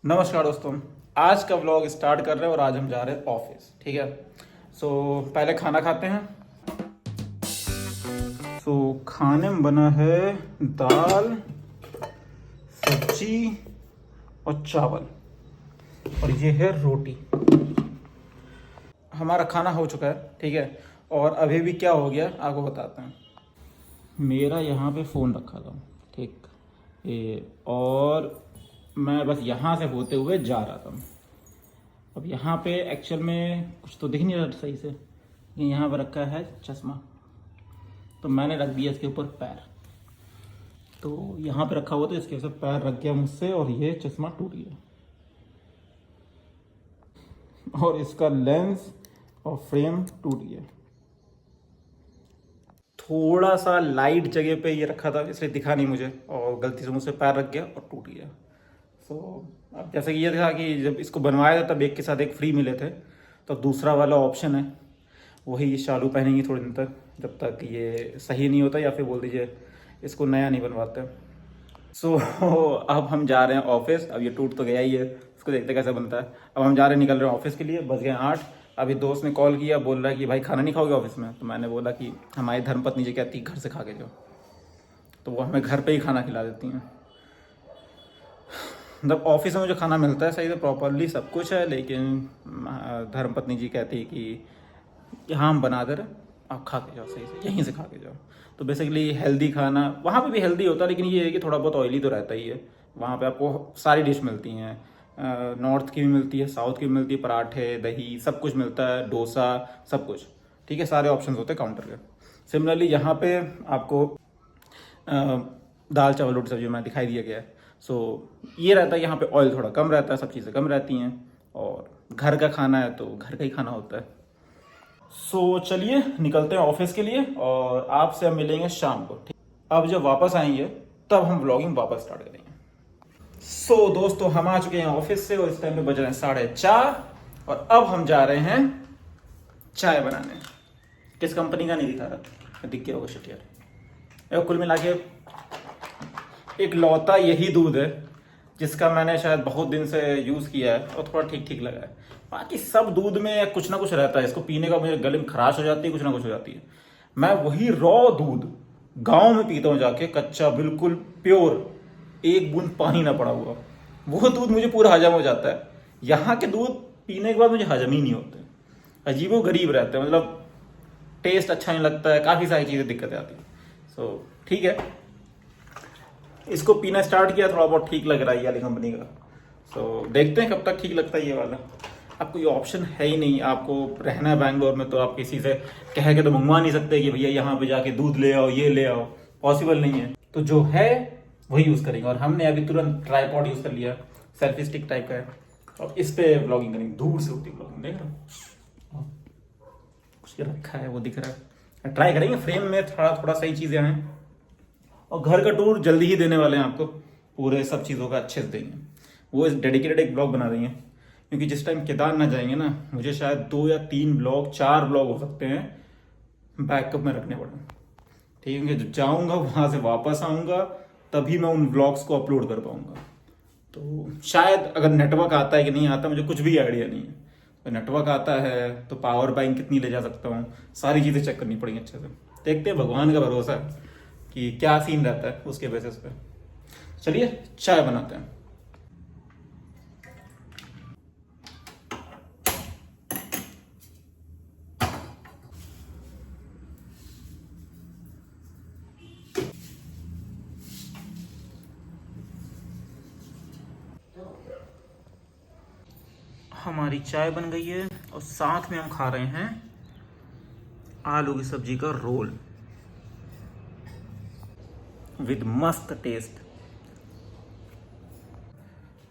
नमस्कार दोस्तों, आज का व्लॉग स्टार्ट कर रहे हैं और आज हम जा रहे हैं ऑफिस। ठीक है, पहले खाना खाते हैं। खाने में बना है दाल, सब्जी और चावल और ये है रोटी। हमारा खाना हो चुका है, ठीक है। और अभी भी क्या हो गया आपको बताते हैं। मेरा यहाँ पे फ़ोन रखा था, ठीक, और मैं बस यहाँ से होते हुए जा रहा था। अब यहाँ पे एक्चुअल में कुछ तो दिख नहीं रहा सही से, यहाँ पर रखा है चश्मा, तो मैंने रख दिया इसके ऊपर पैर। तो यहाँ पे रखा हुआ तो इसके ऊपर पैर रख गया मुझसे और ये चश्मा टूट गया और इसका लेंस और फ्रेम टूट गया। थोड़ा सा लाइट जगह पे ये रखा था इसलिए दिखा नहीं मुझे और गलती से मुझसे पैर रख गया और टूट गया। अब जैसे कि ये था कि जब इसको बनवाया था तब एक के साथ एक फ्री मिले थे, तो दूसरा वाला ऑप्शन है वही शालू पहनेंगी थोड़े दिन तक, जब तक ये सही नहीं होता या फिर बोल दीजिए इसको नया नहीं बनवाते। अब हम जा रहे हैं ऑफिस। अब ये टूट तो गया ही है, इसको देखते कैसे बनता है। अब हम जा रहे हैं, निकल रहे हैं ऑफिस के लिए। बज गए 8। अभी दोस्त ने कॉल किया, बोल रहा है कि भाई खाना नहीं खाओगे ऑफिस में? तो मैंने बोला कि हमारी धर्मपत्नी जी कहती घर से खा के जाओ, तो वो हमें घर पे ही खाना खिला देती हैं। मतलब ऑफिस में जो खाना मिलता है सही से प्रॉपरली सब कुछ है, लेकिन धर्मपत्नी जी कहती है कि यहाँ हम बना दे रहे, आप खा के जाओ, सही से यहीं से खा के जाओ। तो बेसिकली हेल्दी खाना वहाँ पे भी हेल्दी होता है, लेकिन ये है कि थोड़ा बहुत ऑयली तो रहता ही है। वहाँ पे आपको सारी डिश मिलती हैं, नॉर्थ की भी मिलती है, साउथ की भी मिलती है, पराठे, दही, सब कुछ मिलता है, डोसा, सब कुछ, ठीक है। सारे ऑप्शन होते हैं काउंटर के। सिमिलरली यहाँ पे आपको दाल चावल रोटी सब्जी में दिखाई दिया गया है। ये रहता है यहाँ पे, ऑयल थोड़ा कम रहता है, सब चीज़ें कम रहती हैं और घर का खाना है तो घर का ही खाना होता है। चलिए निकलते हैं ऑफिस के लिए और आपसे हम मिलेंगे शाम को, ठीक। अब जब वापस आएंगे तब हम व्लॉगिंग वापस स्टार्ट करेंगे। दोस्तों, हम आ चुके हैं ऑफिस से और इस टाइम पे बज रहे हैं 4:30 और अब हम जा रहे हैं चाय बनाने। किस कंपनी का नहीं दिखा रहा, दिख गया होगा शिट यार। कुल मिला के एक लौता यही दूध है जिसका मैंने शायद बहुत दिन से यूज़ किया है और थोड़ा ठीक ठीक लगा है। बाकी सब दूध में कुछ ना कुछ रहता है, इसको पीने का मेरे गले में खराश हो जाती है, कुछ ना कुछ हो जाती है। मैं वही रॉ दूध गांव में पीता हूँ जाके, कच्चा, बिल्कुल प्योर, एक बूंद पानी ना पड़ा हुआ, वो दूध मुझे पूरा हजम हो जाता है। यहाँ के दूध पीने के बाद मुझे हजम ही नहीं होते, अजीबो गरीब रहते हैं, मतलब टेस्ट अच्छा नहीं लगता है, काफ़ी सारी चीज़ें दिक्कतें आती हैं। ठीक है, इसको पीना स्टार्ट किया, थोड़ा बहुत ठीक लग रहा है ये वाली कंपनी का। देखते हैं कब तक ठीक लगता है ये वाला। अब कोई ऑप्शन है ही नहीं, आपको रहना है बैंगलोर में तो आप किसी से कह के तो मंगवा नहीं सकते कि भैया यहाँ पे जाके दूध ले आओ, ये ले आओ, पॉसिबल नहीं है। तो जो है वही यूज़ करेंगे और हमने अभी तुरंत ट्राईपॉड यूज़ कर लिया, सेल्फी स्टिक टाइप का है, और इस पे ब्लॉगिंग करेंगे। दूर से होती ब्लॉगिंग, देख रहे हो कुछ रखा है वो दिख रहा है। ट्राई करेंगे, फ्रेम में थोड़ा सही चीज़ें हैं और घर का टूर जल्दी ही देने वाले हैं आपको, पूरे सब चीज़ों का अच्छे से देंगे। वो इस डेडिकेटेड एक ब्लॉग बना देंगे, क्योंकि जिस टाइम केदारनाथ जाएंगे ना, मुझे शायद 2 या 3 ब्लॉग, 4 ब्लॉग हो सकते हैं बैकअप में रखने पड़े, ठीक है। क्योंकि जब जाऊँगा वहाँ से वापस आऊँगा तभी मैं उन ब्लॉग्स को अपलोड कर पाऊँगा। तो शायद अगर नेटवर्क आता है कि नहीं आता मुझे कुछ भी आइडिया नहीं है। तो नेटवर्क आता है तो पावर बैंक कितनी ले जा सकता हूँ, सारी चीज़ें चेक करनी पड़ेंगी अच्छे से। देखते हैं, भगवान का भरोसा है कि क्या सीन रहता है उसके बेसिस पे। चलिए चाय बनाते हैं। हमारी चाय बन गई है और साथ में हम खा रहे हैं आलू की सब्जी का रोल विद मस्त टेस्ट।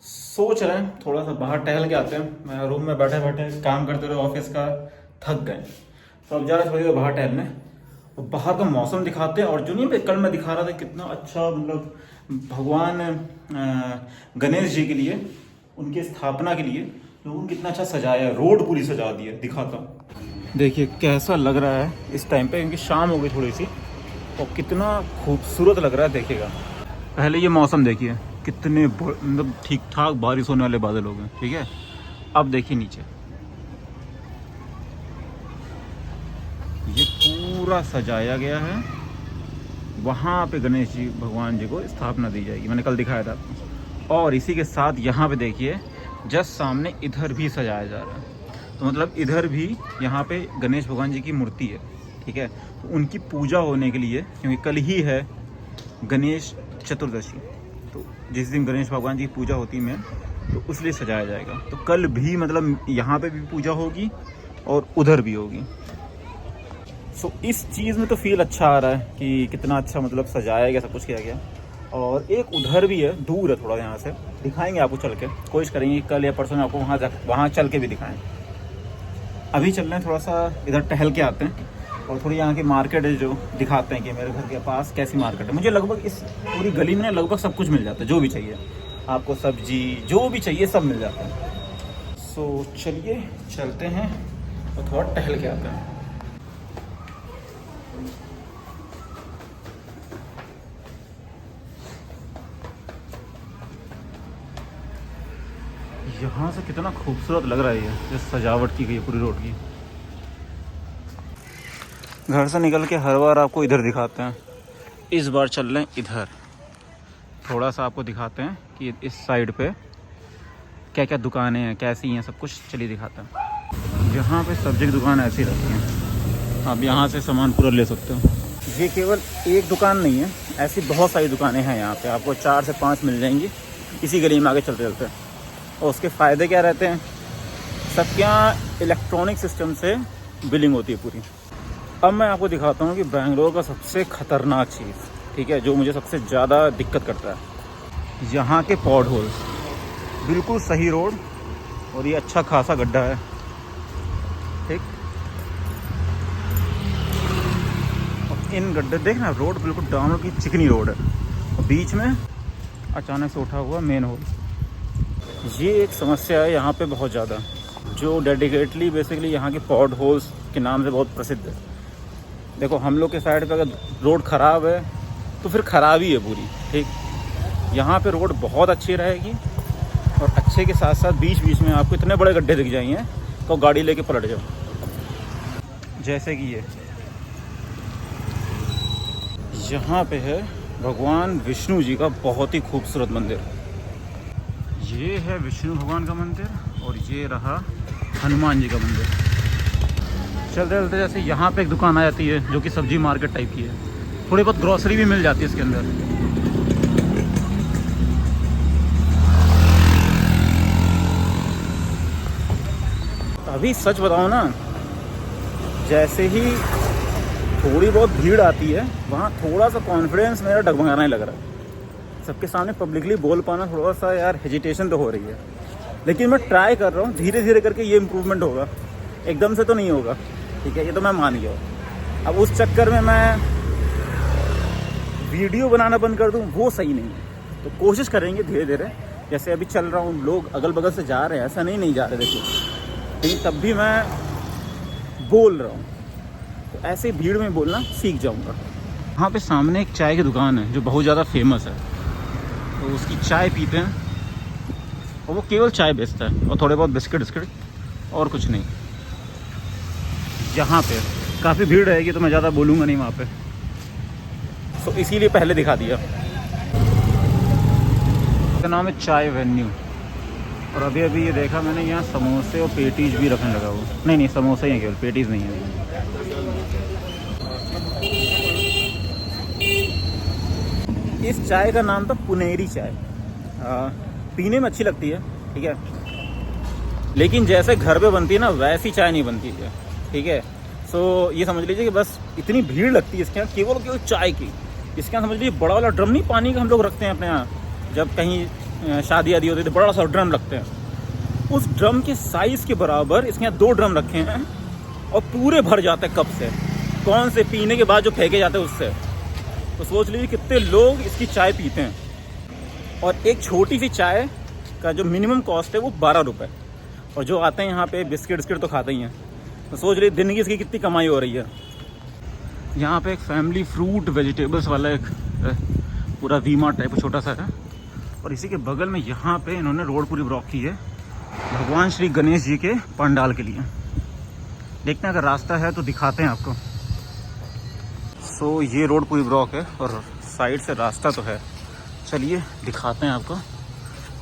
सोच रहे हैं थोड़ा सा बाहर टहल के आते हैं। मैं रूम में बैठे बैठे काम करते रहे ऑफिस का, थक गए, तो अब जा रहे थोड़ी देर बाहर टहलने। और बाहर का मौसम दिखाते हैं, और जो नहीं कल मैं दिखा रहा था कितना अच्छा, मतलब भगवान गणेश जी के लिए, उनकी स्थापना के लिए लोगों ने कितना अच्छा सजाया, रोड पूरी सजा दी है। दिखाता हूँ, देखिए कैसा लग रहा है इस टाइम पे, क्योंकि शाम हो गई थोड़ी सी, और कितना खूबसूरत लग रहा है। देखिएगा पहले ये मौसम देखिए, कितने मतलब ठीक ठाक बारिश होने वाले बादल हो गए। ठीक है, अब देखिए नीचे ये पूरा सजाया गया है। वहाँ पे गणेश जी भगवान जी को स्थापना दी जाएगी, मैंने कल दिखाया था आपको। और इसी के साथ यहाँ पे देखिए जस्ट सामने इधर भी सजाया जा रहा है। तो मतलब इधर भी यहाँ पे गणेश भगवान जी की मूर्ति है। ठीक है, तो उनकी पूजा होने के लिए, क्योंकि कल ही है गणेश चतुर्दशी, तो जिस दिन गणेश भगवान जी की पूजा होती है तो उस लिए सजाया जाएगा। तो कल भी मतलब यहाँ पे भी पूजा होगी और उधर भी होगी। सो इस चीज़ में तो फील अच्छा आ रहा है कि कितना अच्छा मतलब सजाया गया, सब कुछ किया गया। और एक उधर भी है, दूर है थोड़ा, यहाँ से दिखाएंगे आपको चल के, कोशिश करेंगे कल या परसों में आपको वहाँ चल के भी दिखाएं। अभी चल रहे हैं, थोड़ा सा इधर टहल के आते हैं और थोड़ी यहाँ की मार्केट है जो दिखाते हैं कि मेरे घर के पास कैसी मार्केट है। मुझे लगभग इस पूरी गली में ना लगभग सब कुछ मिल जाता है, जो भी चाहिए आपको, सब्जी जो भी चाहिए सब मिल जाता है। सो चलिए चलते हैं और थोड़ा टहल के आते हैं। यहाँ से कितना खूबसूरत लग रहा है ये जो सजावट की गई है पूरी रोड की। घर से निकल के हर बार आपको इधर दिखाते हैं, इस बार चल रहे हैं इधर, थोड़ा सा आपको दिखाते हैं कि इस साइड पे क्या क्या दुकानें हैं, कैसी हैं, सब कुछ चलिए दिखाते हैं। यहाँ पे सब्जी की दुकान ऐसी रहती हैं, आप यहाँ से सामान पूरा ले सकते हो। ये केवल एक दुकान नहीं है, ऐसी बहुत सारी दुकानें हैं यहाँ पे, आपको 4 से 5 मिल जाएंगी इसी गली में आगे चलते चलते। और उसके फ़ायदे क्या रहते हैं, सबके यहाँ इलेक्ट्रॉनिक सिस्टम से बिलिंग होती है पूरी। अब मैं आपको दिखाता हूँ कि बेंगलोर का सबसे ख़तरनाक चीज़, ठीक है, जो मुझे सबसे ज़्यादा दिक्कत करता है, यहाँ के पॉट होल्स। बिल्कुल सही रोड और ये अच्छा खासा गड्ढा है, ठीक। और इन गड्ढे देखना, रोड बिल्कुल डामर की चिकनी रोड है और बीच में अचानक से उठा हुआ मेन होल। ये एक समस्या है यहाँ पे बहुत ज़्यादा, जो डेडिकेटली बेसिकली यहाँ के पॉट होल्स के नाम से बहुत प्रसिद्ध है। देखो हम लोग के साइड पे अगर रोड ख़राब है तो फिर ख़राब ही है पूरी, ठीक। यहाँ पे रोड बहुत अच्छी रहेगी और अच्छे के साथ साथ बीच बीच में आपको इतने बड़े गड्ढे दिख जाएंगे तो गाड़ी लेके पलट जाओ। जैसे कि ये यहाँ पे है भगवान विष्णु जी का बहुत ही खूबसूरत मंदिर। ये है विष्णु भगवान का मंदिर और ये रहा हनुमान जी का मंदिर। चलते चलते जैसे यहाँ पे एक दुकान आ जाती है जो कि सब्जी मार्केट टाइप की है, थोड़ी बहुत ग्रॉसरी भी मिल जाती है इसके अंदर। अभी सच बताऊँ ना, जैसे ही थोड़ी बहुत भीड़ आती है वहाँ थोड़ा सा कॉन्फिडेंस मेरा डगमगाने लग रहा है। सबके सामने पब्लिकली बोल पाना थोड़ा सा यार हेजिटेशन तो हो रही है, लेकिन मैं ट्राई कर रहा हूँ, धीरे धीरे करके ये इम्प्रूवमेंट होगा, एकदम से तो नहीं होगा, ठीक है, ये तो मैं मान गया हूँ। अब उस चक्कर में मैं वीडियो बनाना बंद कर दूँ वो सही नहीं है, तो कोशिश करेंगे धीरे धीरे। जैसे अभी चल रहा हूँ, लोग अगल बगल से जा रहे हैं, ऐसा नहीं जा रहे देखिए, लेकिन तब भी मैं बोल रहा हूँ, तो ऐसे भीड़ में बोलना सीख जाऊँगा। वहाँ पे सामने एक चाय की दुकान है जो बहुत ज़्यादा फेमस है, तो उसकी चाय पीते हैं और वो केवल चाय बेचता है और थोड़े बहुत बिस्किट और कुछ नहीं। यहाँ पे काफ़ी भीड़ रहेगी तो मैं ज़्यादा बोलूँगा नहीं वहाँ पे, तो इसीलिए पहले दिखा दिया। इसका नाम है चाय वेन्यू। और अभी अभी ये देखा मैंने, यहाँ समोसे और पेटीज भी रखने लगा हुआ। नहीं समोसे ही हैं केवल, पेटीज नहीं है। इस चाय का नाम था पुनेरी चाय। पीने में अच्छी लगती है, ठीक है, लेकिन जैसे घर पे बनती है ना वैसी चाय नहीं बनती है, ठीक है। सो ये समझ लीजिए कि बस इतनी भीड़ लगती है इसके यहाँ केवल चाय की। इसके यहाँ समझ लीजिए बड़ा वाला ड्रम नहीं, पानी का हम लोग रखते हैं अपने यहाँ, जब कहीं शादी आदि होती है तो बड़ा सा ड्रम रखते हैं, उस ड्रम के साइज़ के बराबर इसके यहाँ 2 ड्रम रखे हैं और पूरे भर जाते हैं कप से, कौन से पीने के बाद जो फेंके जाते हैं उससे। तो सोच लीजिए कितने लोग इसकी चाय पीते हैं। और एक छोटी सी चाय का जो मिनिमम कॉस्ट है वो 12 रुपये, और जो आते हैं यहाँ पे बिस्किट तो खाते ही हैं। तो सोच लीजिए दिन की इसकी कितनी कमाई हो रही है। यहाँ पे एक फैमिली फ्रूट वेजिटेबल्स वाला एक पूरा वी मार्ट टाइप छोटा सा है, और इसी के बगल में यहाँ पे इन्होंने रोड पूरी ब्लॉक की है भगवान श्री गणेश जी के पंडाल के लिए। देखते हैं अगर रास्ता है तो दिखाते हैं आपको। सो ये रोड पूरी ब्लॉक है और साइड से रास्ता तो है। चलिए दिखाते हैं आपको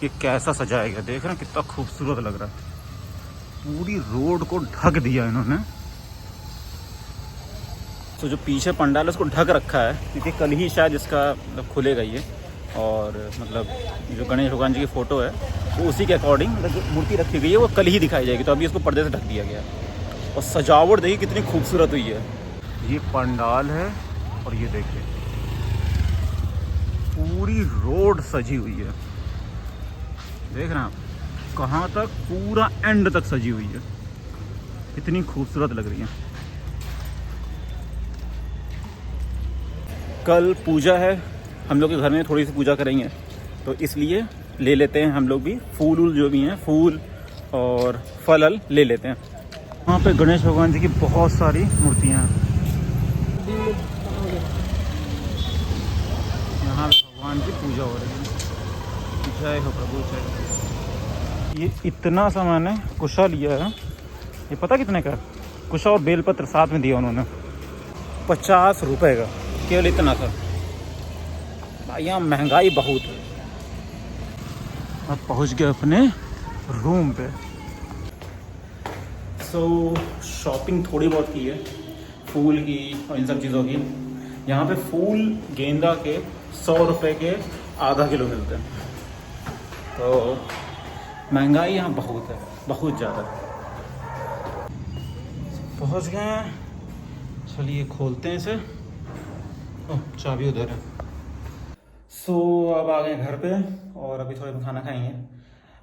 कि कैसा सजाया गया। देख रहे हैं कितना खूबसूरत लग रहा है। पूरी रोड को ढक दिया इन्होंने। तो जो पीछे पंडाल है उसको ढक रखा है क्योंकि कल ही शायद इसका मतलब खुलेगा ये। और मतलब जो गणेश भगवान जी की फ़ोटो है वो उसी के अकॉर्डिंग मतलब जो मूर्ति रखी गई है वो कल ही दिखाई जाएगी। तो अभी इसको पर्दे से ढक दिया गया और सजावट देखिए कितनी खूबसूरत हुई है। ये पंडाल है और ये देखिए पूरी रोड सजी हुई है। देख रहे हैं आप कहाँ तक, पूरा एंड तक सजी हुई है। कितनी खूबसूरत लग रही है। कल पूजा है, हम लोग के घर में थोड़ी सी पूजा करेंगे तो इसलिए ले लेते हैं हम लोग भी फूल जो भी हैं, फूल और फल ले लेते हैं। वहाँ पे गणेश भगवान जी की बहुत सारी मूर्तियाँ हैं। यहाँ भगवान की पूजा हो रही है। जय हो प्रभु जय। ये इतना सामान है, कुशा लिया है। ये पता कितने का? कुशा और बेलपत्र साथ में दिया उन्होंने, 50 रुपए का, केवल इतना सा। भाई यहाँ महंगाई बहुत है। अब पहुँच गए अपने रूम पे। सो शॉपिंग थोड़ी बहुत की है, फूल की और इन सब चीज़ों की। यहाँ पे फूल गेंदा के 100 रुपये के आधा किलो मिलते हैं। तो महंगाई यहाँ बहुत है, बहुत ज़्यादा। पहुँच गए हैं, चलिए खोलते हैं इसे। ओह चाबी उधर है। सो अब आ गए घर पे और अभी थोड़ा खाना खाएंगे।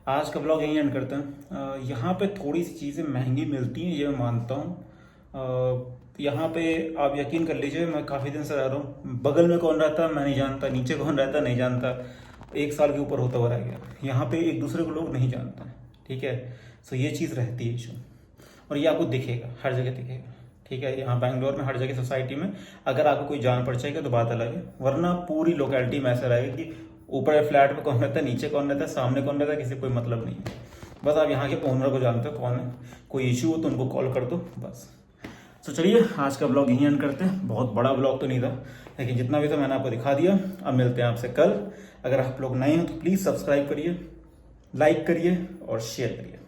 आज का ब्लॉग यहीं एंड करते हैं। यहाँ पे थोड़ी सी चीज़ें महंगी मिलती हैं, ये मैं मानता हूँ। यहाँ पे आप यकीन कर लीजिए, मैं काफ़ी दिन से रह रहा हूँ। बगल में कौन रहता है मैं नहीं जानता, नीचे कौन रहता है नहीं जानता। 1 साल के ऊपर होता हुआ रह गया। यहाँ पे एक दूसरे को लोग नहीं जानते, ठीक है। सो ये चीज़ रहती है इशू, और ये आपको दिखेगा, हर जगह दिखेगा, ठीक है। यहाँ बैंगलोर में हर जगह सोसाइटी में अगर आपको कोई जान पड़चाएगा तो बात अलग है, वरना पूरी लोकेलिटी में ऐसा रहेगा कि ऊपर फ्लैट में कौन रहता है, नीचे कौन रहता है, सामने कौन रहता है, किसी कोई मतलब नहीं है। बस आप यहाँ के ओनर को जानते हो कौन है, कोई इशू हो तो उनको कॉल कर दो बस। तो चलिए आज का ब्लॉग यहीं एंड करते हैं। बहुत बड़ा ब्लॉग तो नहीं था, लेकिन जितना भी था मैंने आपको दिखा दिया। अब मिलते हैं आपसे कल। अगर आप लोग नए हो तो प्लीज़ सब्सक्राइब करिए, लाइक करिए और शेयर करिए।